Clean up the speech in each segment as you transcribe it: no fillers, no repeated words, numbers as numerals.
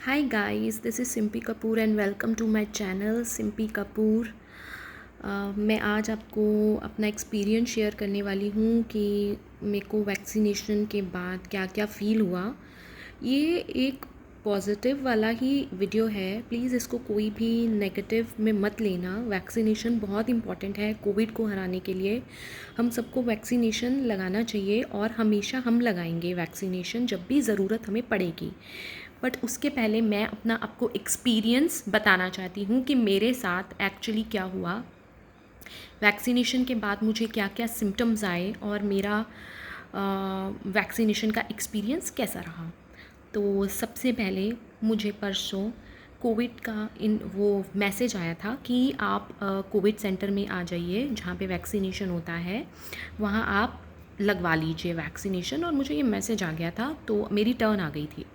Hi guys, this is Simpi Kapoor and welcome to my channel Simpi Kapoor। मैं आज आपको अपना experience share करने वाली हूँ कि मेरे को वैक्सीनेशन के बाद क्या क्या फ़ील हुआ। ये एक पॉजिटिव वाला ही वीडियो है, प्लीज़ इसको कोई भी नेगेटिव में मत लेना। वैक्सीनेशन बहुत इम्पॉर्टेंट है कोविड को हराने के लिए। हम सबको वैक्सीनेशन लगाना चाहिए और हमेशा हम लगाएंगे वैक्सीनेशन जब भी ज़रूरत हमें पड़ेगी। बट उसके पहले मैं अपना आपको एक्सपीरियंस बताना चाहती हूँ कि मेरे साथ एक्चुअली क्या हुआ, वैक्सीनेशन के बाद मुझे क्या क्या सिम्टम्स आए और मेरा वैक्सीनेशन का एक्सपीरियंस कैसा रहा। तो सबसे पहले मुझे परसों कोविड का वो मैसेज आया था कि आप कोविड सेंटर में आ जाइए जहाँ पे वैक्सीनेशन होता है, वहाँ आप लगवा लीजिए वैक्सीनेशन। और मुझे ये मैसेज आ गया था तो मेरी टर्न आ गई थी।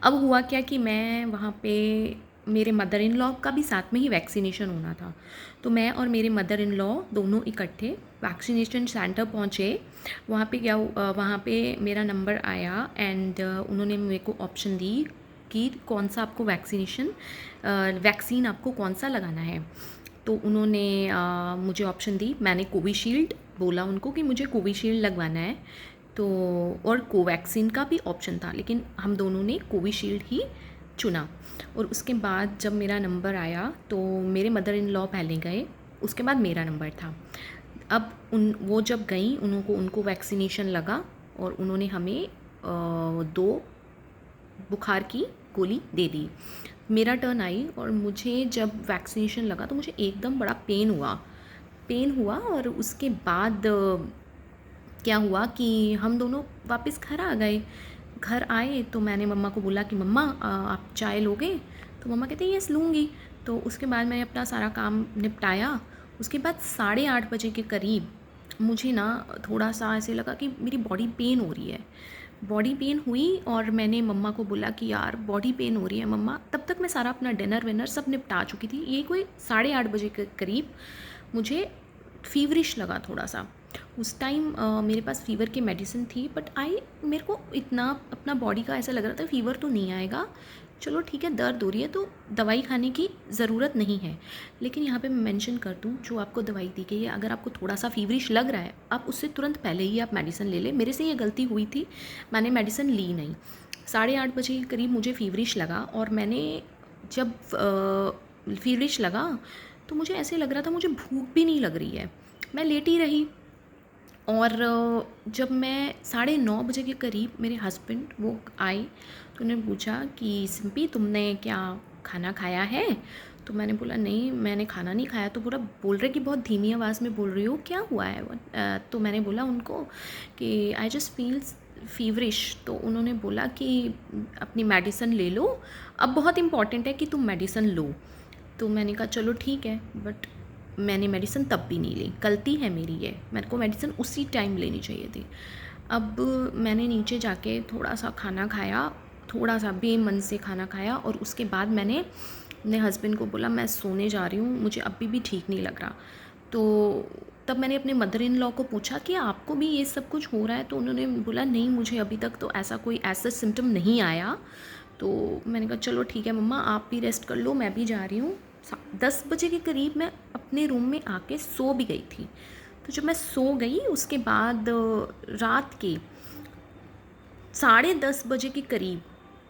अब हुआ क्या कि मैं वहाँ पे, मेरे मदर इन लॉ का भी साथ में ही वैक्सीनेशन होना था, तो मैं और मेरे मदर इन लॉ दोनों इकट्ठे वैक्सीनेशन सेंटर पहुँचे। वहाँ पे वहाँ पे मेरा नंबर आया एंड उन्होंने मेरे को ऑप्शन दी कि कौन सा आपको वैक्सीन आपको कौन सा लगाना है। तो उन्होंने मुझे ऑप्शन दी, मैंने कोविशील्ड बोला उनको कि मुझे कोविशील्ड लगवाना है। तो और कोवैक्सीन का भी ऑप्शन था, लेकिन हम दोनों ने कोविशील्ड ही चुना। और उसके बाद जब मेरा नंबर आया तो मेरे मदर इन लॉ पहले गए, उसके बाद मेरा नंबर था। अब वो जब गई उनको वैक्सीनेशन लगा और उन्होंने हमें 2 बुखार की गोली दे दी। मेरा टर्न आई और मुझे जब वैक्सीनेशन लगा तो मुझे एकदम बड़ा पेन हुआ। और उसके बाद क्या हुआ कि हम दोनों वापस घर आ गए। घर आए तो मैंने मम्मा को बोला कि मम्मा आप चाय लोगे? तो मम्मा कहते यस लूँगी। तो उसके बाद मैंने अपना सारा काम निपटाया। उसके बाद 8:30 बजे के करीब मुझे ना थोड़ा सा ऐसे लगा कि मेरी बॉडी पेन हो रही है। बॉडी पेन हुई और मैंने मम्मा को बोला कि यार बॉडी पेन हो रही है मम्मा। तब तक मैं सारा अपना डिनर विनर सब निपटा चुकी थी। ये कोई 8:30 बजे के करीब मुझे फीवरिश लगा थोड़ा सा। उस टाइम मेरे पास फ़ीवर की मेडिसिन थी, बट मेरे को इतना अपना बॉडी का ऐसा लग रहा था फ़ीवर तो नहीं आएगा, चलो ठीक है, दर्द हो रही है तो दवाई खाने की ज़रूरत नहीं है। लेकिन यहाँ पे मैं मेंशन कर दूँ, जो आपको दवाई दी गई है, अगर आपको थोड़ा सा फीवरिश लग रहा है आप उससे तुरंत पहले ही आप मेडिसिन ले लें। मेरे से ये गलती हुई थी, मैंने मेडिसिन ली नहीं। 8:30 बजे के करीब मुझे फीवरिश लगा और मैंने जब फीवरिश लगा तो मुझे ऐसे लग रहा था मुझे भूख भी नहीं लग रही है। मैं लेटी रही और जब मैं 9:30 बजे के करीब मेरे हस्बैंड वो आए तो उन्होंने पूछा कि सिंपी तुमने क्या खाना खाया है? तो मैंने बोला नहीं मैंने खाना नहीं खाया। तो पूरा बोल रहे कि बहुत धीमी आवाज़ में बोल रही हो, क्या हुआ है? तो मैंने बोला उनको कि आई जस्ट फील फीवरिश। तो उन्होंने बोला कि अपनी मेडिसिन ले लो, अब बहुत इम्पॉर्टेंट है कि तुम मेडिसिन लो। तो मैंने कहा चलो ठीक है, बट मैंने मेडिसिन तब भी नहीं ली। गलती है मेरी ये, मेरे को मेडिसिन उसी टाइम लेनी चाहिए थी। अब मैंने नीचे जाके थोड़ा सा खाना खाया, थोड़ा सा बेमन से खाना खाया और उसके बाद मैंने अपने हस्बैंड को बोला मैं सोने जा रही हूँ, मुझे अभी भी ठीक नहीं लग रहा। तो तब मैंने अपने मदर इन लॉ को पूछा कि आपको भी ये सब कुछ हो रहा है? तो उन्होंने बोला नहीं मुझे अभी तक तो ऐसा कोई ऐसा सिम्टम नहीं आया। तो मैंने कहा चलो ठीक है मम्मा आप भी रेस्ट कर लो, मैं भी जा रही हूँ। 10 बजे के करीब मैं अपने रूम में आके सो भी गई थी। तो जब मैं सो गई उसके बाद रात के 10:30 बजे के करीब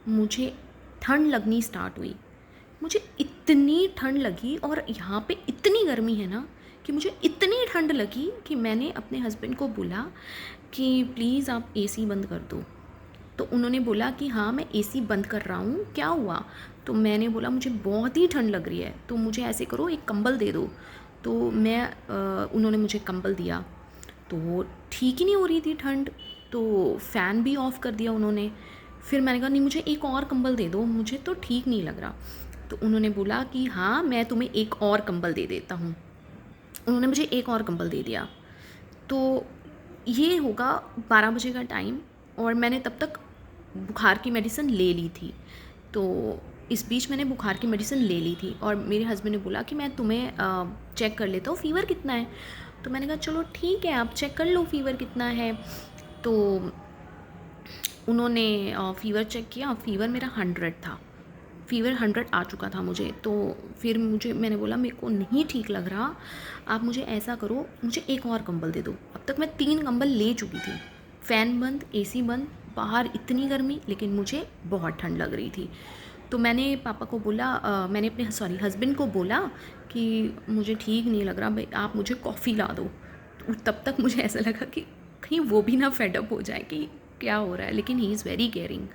मुझे ठंड लगनी स्टार्ट हुई। मुझे इतनी ठंड लगी और यहाँ पे इतनी गर्मी है ना कि मुझे इतनी ठंड लगी कि मैंने अपने हस्बैंड को बोला कि प्लीज़ आप एसी बंद कर दो। तो उन्होंने बोला कि हाँ मैं एसी बंद कर रहा हूँ, क्या हुआ? तो मैंने बोला मुझे बहुत ही ठंड लग रही है, तो मुझे ऐसे करो एक कंबल दे दो। तो उन्होंने मुझे कंबल दिया, तो ठीक ही नहीं हो रही थी ठंड, तो फ़ैन भी ऑफ़ कर दिया उन्होंने। फिर मैंने कहा नहीं मुझे एक और कंबल दे दो, मुझे तो ठीक नहीं लग रहा। तो उन्होंने बोला कि हाँ मैं तुम्हें एक और कंबल दे देता हूँ। उन्होंने मुझे एक और कंबल दे दिया। तो ये होगा 12 बजे का टाइम और मैंने तब तक बुखार की मेडिसिन ले ली थी। तो इस बीच मैंने बुखार की मेडिसिन ले ली थी और मेरे हस्बैंड ने बोला कि मैं तुम्हें चेक कर लेता हूँ फ़ीवर कितना है। तो मैंने कहा चलो ठीक है आप चेक कर लो फ़ीवर कितना है। तो उन्होंने फ़ीवर चेक किया, फ़ीवर मेरा 100 था, फ़ीवर 100 आ चुका था मुझे। तो फिर मैंने बोला मेरे को नहीं ठीक लग रहा, आप मुझे ऐसा करो, मुझे एक और कंबल दे दो। अब तक मैं 3 कंबल ले चुकी थी, फ़ैन बंद, एसी बंद, बाहर इतनी गर्मी, लेकिन मुझे बहुत ठंड लग रही थी। तो मैंने पापा को बोला, मैंने अपने हस्बैंड को बोला कि मुझे ठीक नहीं लग रहा भाई, आप मुझे कॉफ़ी ला दो। तो तब तक मुझे ऐसा लगा कि कहीं वो भी ना फेड अप हो जाए कि क्या हो रहा है, लेकिन ही इज़ वेरी केयरिंग।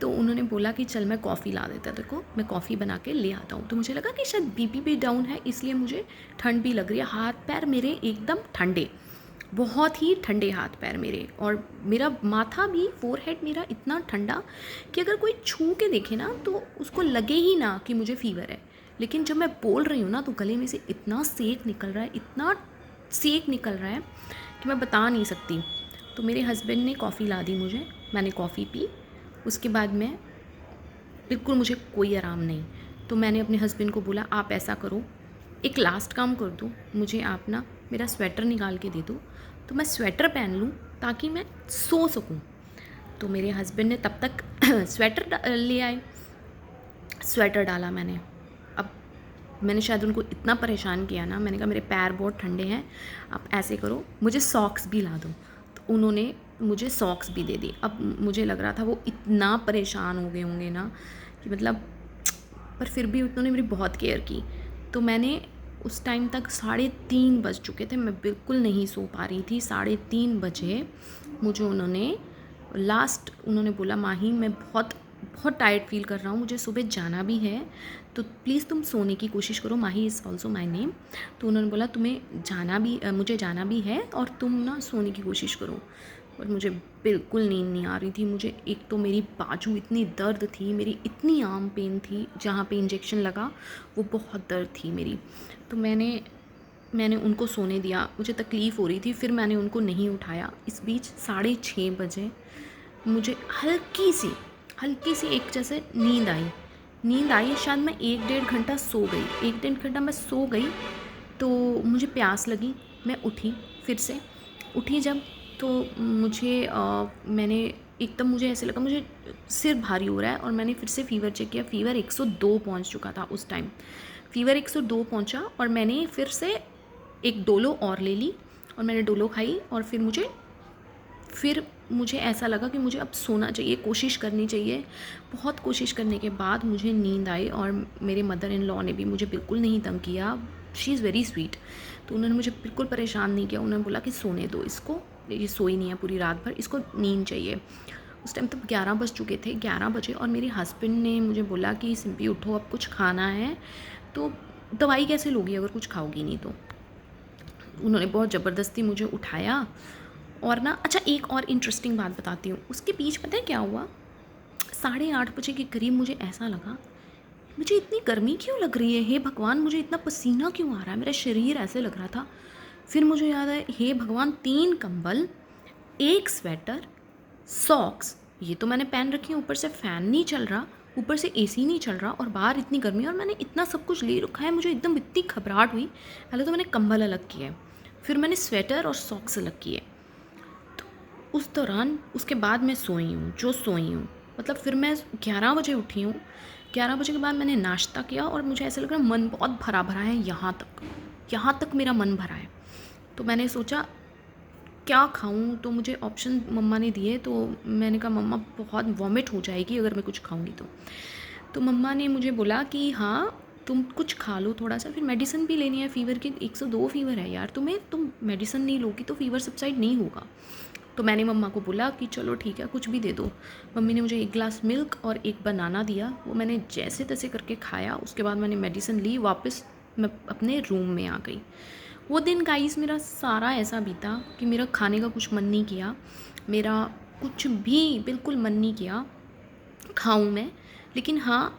तो उन्होंने बोला कि चल मैं कॉफ़ी ला देता है, देखो मैं कॉफ़ी बना के ले आता हूँ। तो मुझे लगा कि शायद बीपी भी डाउन है, इसलिए मुझे ठंड भी लग रही है। हाथ पैर मेरे एकदम ठंडे, बहुत ही ठंडे हाथ पैर मेरे, और मेरा माथा भी, फोरहेड मेरा इतना ठंडा कि अगर कोई छू के देखे ना तो उसको लगे ही ना कि मुझे फ़ीवर है। लेकिन जब मैं बोल रही हूँ ना तो गले में से इतना सेक निकल रहा है, इतना सेक निकल रहा है कि मैं बता नहीं सकती। तो मेरे हस्बैंड ने कॉफ़ी ला दी मुझे, मैंने कॉफ़ी पी। उसके बाद मैं बिल्कुल, मुझे कोई आराम नहीं। तो मैंने अपने हस्बैंड को बोला आप ऐसा करो, एक लास्ट काम कर दो, मुझे आप ना मेरा स्वेटर निकाल के दे दो, तो मैं स्वेटर पहन लूँ ताकि मैं सो सकूँ। तो मेरे हस्बैंड ने तब तक स्वेटर ले आए, स्वेटर डाला मैंने। अब मैंने शायद उनको इतना परेशान किया ना, मैंने कहा मेरे पैर बहुत ठंडे हैं, आप ऐसे करो मुझे सॉक्स भी ला दो। तो उन्होंने मुझे सॉक्स भी दे दी। अब मुझे लग रहा था वो इतना परेशान हो गए होंगे ना कि मतलब, पर फिर भी उन्होंने मेरी बहुत केयर की। तो मैंने उस टाइम तक 3:30 बज चुके थे, मैं बिल्कुल नहीं सो पा रही थी। 3:30 बजे मुझे उन्होंने बोला माही मैं बहुत बहुत टायर्ड फील कर रहा हूँ, मुझे सुबह जाना भी है, तो प्लीज़ तुम सोने की कोशिश करो। माही इज़ ऑल्सो माई नेम। तो उन्होंने बोला मुझे जाना भी है और तुम ना सोने की कोशिश करो। और मुझे बिल्कुल नींद नहीं आ रही थी। मुझे एक तो मेरी बाजू इतनी दर्द थी, मेरी इतनी आर्म पेन थी, जहाँ पे इंजेक्शन लगा वो बहुत दर्द थी मेरी। तो मैंने उनको सोने दिया, मुझे तकलीफ़ हो रही थी, फिर मैंने उनको नहीं उठाया। इस बीच 6:30 बजे मुझे हल्की सी एक जैसे नींद आई, शायद मैं 1-1.5 घंटा सो गई, 1-1.5 घंटा मैं सो गई। तो मुझे प्यास लगी, मैं उठी, फिर से उठी जब, तो मैंने एकदम मुझे ऐसे लगा मुझे सिर भारी हो रहा है, और मैंने फिर से फ़ीवर चेक किया, फ़ीवर 102 पहुंच चुका था उस टाइम। फ़ीवर 102 पहुंचा, और मैंने फिर से एक डोलो और ले ली, और मैंने डोलो खाई, और फिर मुझे ऐसा लगा कि मुझे अब सोना चाहिए, कोशिश करनी चाहिए। बहुत कोशिश करने के बाद मुझे नींद आई, और मेरे मदर इन लॉ ने भी मुझे बिल्कुल नहीं तंग किया। She is very sweet. तो उन्होंने मुझे बिल्कुल परेशान नहीं किया। उन्होंने बोला कि सोने दो इसको, ये सोई नहीं है पूरी रात भर, इसको नींद चाहिए। उस टाइम तक 11 बज चुके थे, 11 बजे, और मेरे हस्बैंड ने मुझे बोला कि सिंपी उठो, अब कुछ खाना है। तो दवाई कैसे लोगी अगर कुछ खाओगी नहीं तो। उन्होंने बहुत ज़बरदस्ती मुझे उठाया। और ना, अच्छा एक और इंटरेस्टिंग बात बताती हूँ, उसके बीच पता है क्या हुआ, 8:30 बजे के करीब मुझे ऐसा लगा मुझे इतनी गर्मी क्यों लग रही है, हे भगवान मुझे इतना पसीना क्यों आ रहा है, मेरा शरीर ऐसे लग रहा था। फिर मुझे याद आया, हे भगवान 3 कंबल, 1 स्वेटर, सॉक्स, ये तो मैंने पहन रखी है, ऊपर से फ़ैन नहीं चल रहा, ऊपर से एसी नहीं चल रहा, और बाहर इतनी गर्मी, और मैंने इतना सब कुछ ले रखा है। मुझे एकदम इतनी घबराहट हुई। पहले तो मैंने कंबल अलग किए, फिर मैंने स्वेटर और सॉक्स अलग किए। उस दौरान उसके बाद मैं सोई हूँ, मतलब फिर मैं 11 बजे उठी हूँ। 11 बजे के बाद मैंने नाश्ता किया, और मुझे ऐसा लग रहा है मन बहुत भरा भरा है, यहाँ तक मेरा मन भरा है। तो मैंने सोचा क्या खाऊं, तो मुझे ऑप्शन मम्मा ने दिए। तो मैंने कहा मम्मा बहुत वॉमिट हो जाएगी अगर मैं कुछ खाऊंगी तो मम्मा ने मुझे बोला कि हाँ तुम कुछ खा लो थोड़ा सा, फिर मेडिसिन भी लेनी है फ़ीवर की, 102 फ़ीवर है यार, तुम मेडिसिन नहीं लोगी तो फ़ीवर सबसाइड नहीं होगा। तो मैंने मम्मा को बोला कि चलो ठीक है कुछ भी दे दो। मम्मी ने मुझे 1 ग्लास मिल्क और 1 बनाना दिया, वो मैंने जैसे तैसे करके खाया। उसके बाद मैंने मेडिसिन ली, वापस मैं अपने रूम में आ गई। वो दिन गाइस मेरा सारा ऐसा बीता कि मेरा खाने का कुछ मन नहीं किया, मेरा कुछ भी बिल्कुल मन नहीं किया खाऊं मैं। लेकिन हाँ,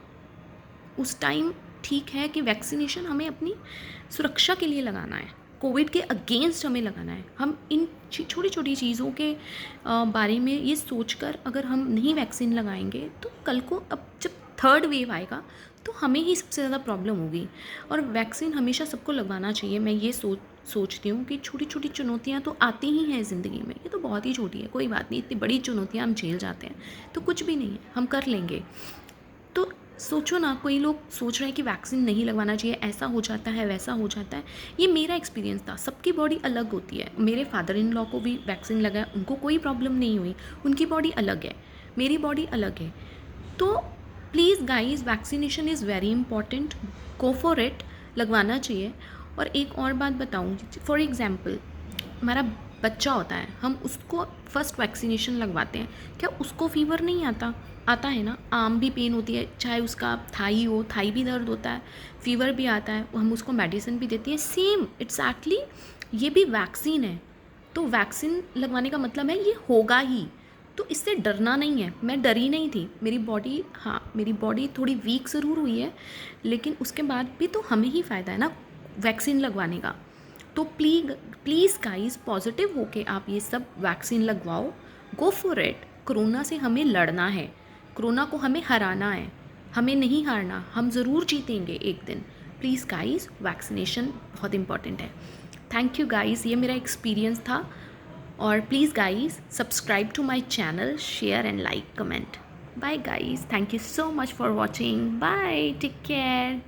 उस टाइम ठीक है कि वैक्सीनेशन हमें अपनी सुरक्षा के लिए लगाना है, कोविड के अगेंस्ट हमें लगाना है। हम इन छोटी छोटी चीज़ों के बारे में ये सोचकर अगर हम नहीं वैक्सीन लगाएंगे तो कल को अब जब थर्ड वेव आएगा तो हमें ही सबसे ज़्यादा प्रॉब्लम होगी। और वैक्सीन हमेशा सबको लगवाना चाहिए। मैं ये सोचती हूँ कि छोटी छोटी चुनौतियाँ तो आती ही हैं ज़िंदगी में, ये तो बहुत ही छोटी है, कोई बात नहीं। इतनी बड़ी चुनौतियाँ हम झेल जाते हैं तो कुछ भी नहीं है, हम कर लेंगे। तो सोचो ना, कोई लोग सोच रहे हैं कि वैक्सीन नहीं लगवाना चाहिए, ऐसा हो जाता है वैसा हो जाता है। ये मेरा एक्सपीरियंस था, सबकी बॉडी अलग होती है। मेरे फादर इन लॉ को भी वैक्सीन लगा, उनको कोई प्रॉब्लम नहीं हुई, उनकी बॉडी अलग है, मेरी बॉडी अलग है। तो please guys, vaccination is very important, go for it, लगवाना चाहिए। और एक और बात बताऊँ, फॉर एग्ज़ाम्पल हमारा बच्चा होता है, हम उसको फर्स्ट वैक्सीनेशन लगवाते हैं, क्या उसको फीवर नहीं आता? आता है ना। आर्म भी पेन होती है, चाहे उसका थाई हो, थाई भी दर्द होता है, फीवर भी आता है, हम उसको मेडिसिन भी देते हैं। सेम एग्जैक्टली ये भी वैक्सीन है। तो वैक्सीन लगवाने का मतलब है ये होगा ही, तो इससे डरना नहीं है। मैं डरी नहीं थी, मेरी बॉडी, हाँ मेरी बॉडी थोड़ी वीक ज़रूर हुई है, लेकिन उसके बाद भी तो हमें ही फ़ायदा है ना वैक्सीन लगवाने का। तो प्लीज़ गाइस, पॉजिटिव होके आप ये सब वैक्सीन लगवाओ, गो फॉर इट। कोरोना से हमें लड़ना है, कोरोना को हमें हराना है, हमें नहीं हारना, हम ज़रूर जीतेंगे एक दिन। प्लीज़ गाइस, वैक्सीनेशन बहुत इंपॉर्टेंट है। थैंक यू गाइस, ये मेरा एक्सपीरियंस था। और please guys, subscribe to my channel, share and like, comment. Bye guys, thank you so much for watching, bye, take care.